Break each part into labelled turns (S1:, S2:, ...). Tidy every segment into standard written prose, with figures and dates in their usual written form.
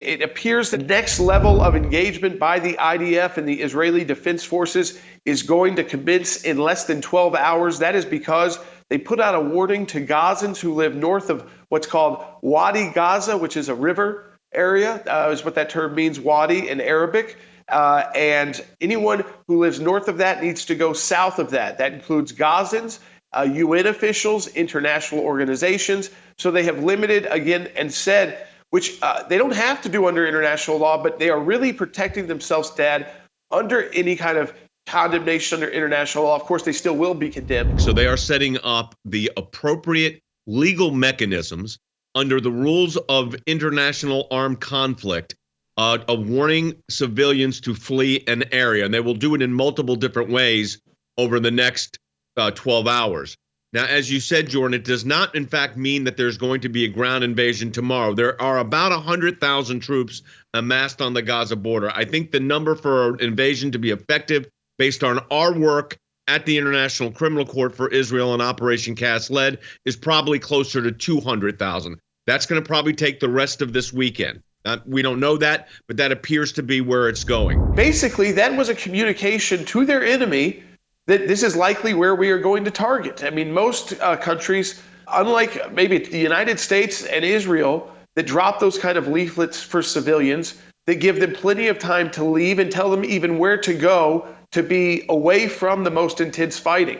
S1: It appears the next level of engagement by the IDF and the Israeli Defense Forces is going to commence in less than 12 hours. That is because they put out a warning to Gazans who live north of what's called Wadi Gaza, which is a river area, is what that term means, Wadi in Arabic. And anyone who lives north of that needs to go south of that. That includes Gazans, UN officials, international organizations. So they have limited, again, and said, which they don't have to do under international law, but they are really protecting themselves, Dad, under any kind of condemnation under international law. Of course, they still will be condemned.
S2: So they are setting up the appropriate legal mechanisms under the rules of international armed conflict of warning civilians to flee an area. And they will do it in multiple different ways over the next 12 hours. Now, as you said, Jordan, it does not, in fact, mean that there's going to be a ground invasion tomorrow. There are about 100,000 troops amassed on the Gaza border. I think the number for an invasion to be effective, based on our work at the International Criminal Court for Israel and Operation Cast Lead, is probably closer to 200,000. That's going to probably take the rest of this weekend. We don't know that, but that appears to be where it's going.
S1: Basically, that was a communication to their enemy that this is likely where we are going to target. I mean, most countries, unlike maybe the United States and Israel, that drop those kind of leaflets for civilians, that give them plenty of time to leave and tell them even where to go to be away from the most intense fighting.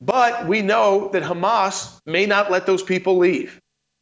S1: But we know that Hamas may not let those people leave.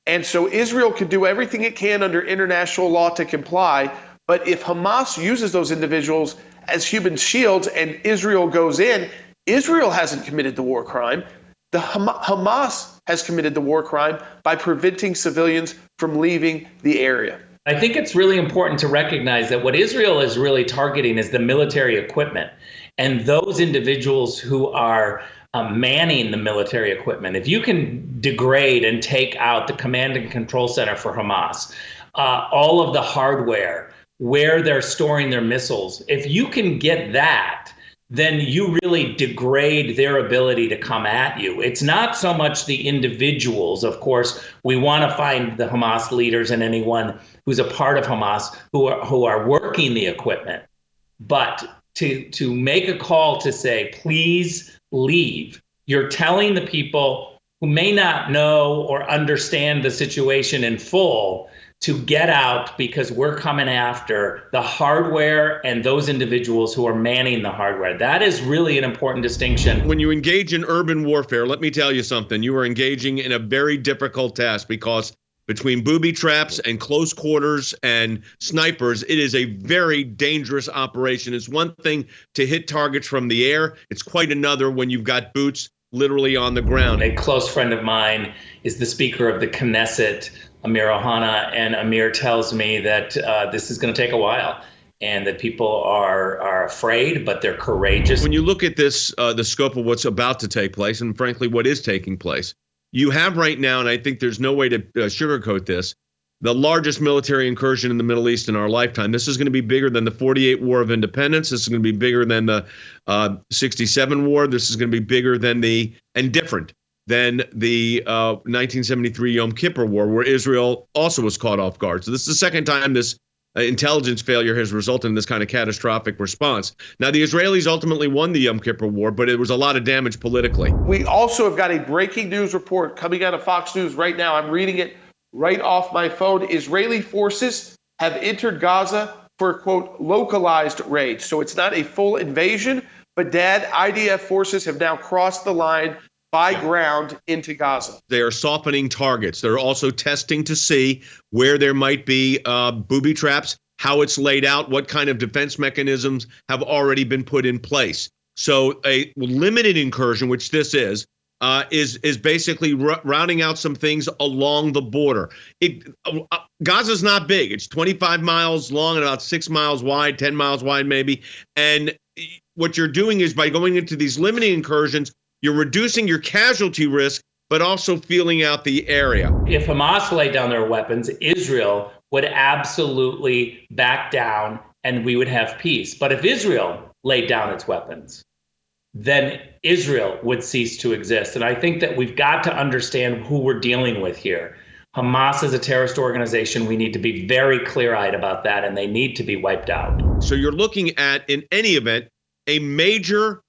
S1: And so Israel can do everything it can under international law to comply. But if Hamas uses those individuals as human shields and Israel goes in, Israel hasn't committed the war crime. The Hamas has committed the war crime by preventing civilians from leaving the area.
S3: I think it's really important to recognize that what Israel is really targeting is the military equipment and those individuals who are manning the military equipment. If you can degrade and take out the command and control center for Hamas, all of the hardware, where they're storing their missiles, if you can get that, then you really degrade their ability to come at you. It's not so much the individuals. Of course, we want to find the Hamas leaders and anyone who's a part of Hamas who are working the equipment. But to make a call to say, please leave, you're telling the people who may not know or understand the situation in full to get out, because we're coming after the hardware and those individuals who are manning the hardware. That is really an important distinction.
S2: When you engage in urban warfare, let me tell you something. You are engaging in a very difficult task, because between booby traps and close quarters and snipers, it is a very dangerous operation. It's one thing to hit targets from the air. It's quite another when you've got boots literally on the ground.
S3: A close friend of mine is the Speaker of the Knesset, Amir Ohana, and Amir tells me that this is going to take a while and that people are afraid, but they're courageous.
S2: When you look at this, the scope of what's about to take place, and frankly, what is taking place, you have right now, and I think there's no way to sugarcoat this, the largest military incursion in the Middle East in our lifetime. This is going to be bigger than the 48 War of Independence. This is going to be bigger than the 67 War. This is going to be bigger than and different than the 1973 Yom Kippur War, where Israel also was caught off guard. So this is the second time this intelligence failure has resulted in this kind of catastrophic response. Now, the Israelis ultimately won the Yom Kippur War, but it was a lot of damage politically.
S1: We also have got a breaking news report coming out of Fox News right now. I'm reading it right off my phone. Israeli forces have entered Gaza for, quote, localized raids. So it's not a full invasion, but Dad, IDF forces have now crossed the line by ground into Gaza.
S2: They are softening targets. They're also testing to see where there might be booby traps, how it's laid out, what kind of defense mechanisms have already been put in place. So a limited incursion, which this is basically rounding out some things along the border. Gaza's not big. It's 25 miles long and about 6 miles wide, 10 miles wide maybe. And what you're doing is, by going into these limited incursions, you're reducing your casualty risk, but also feeling out the area.
S3: If Hamas laid down their weapons, Israel would absolutely back down and we would have peace. But if Israel laid down its weapons, then Israel would cease to exist. And I think that we've got to understand who we're dealing with here. Hamas is a terrorist organization. We need to be very clear-eyed about that, and they need to be wiped out.
S2: So you're looking at, in any event, a major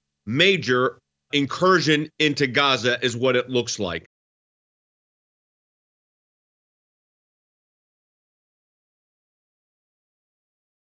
S2: incursion into Gaza is what it looks like.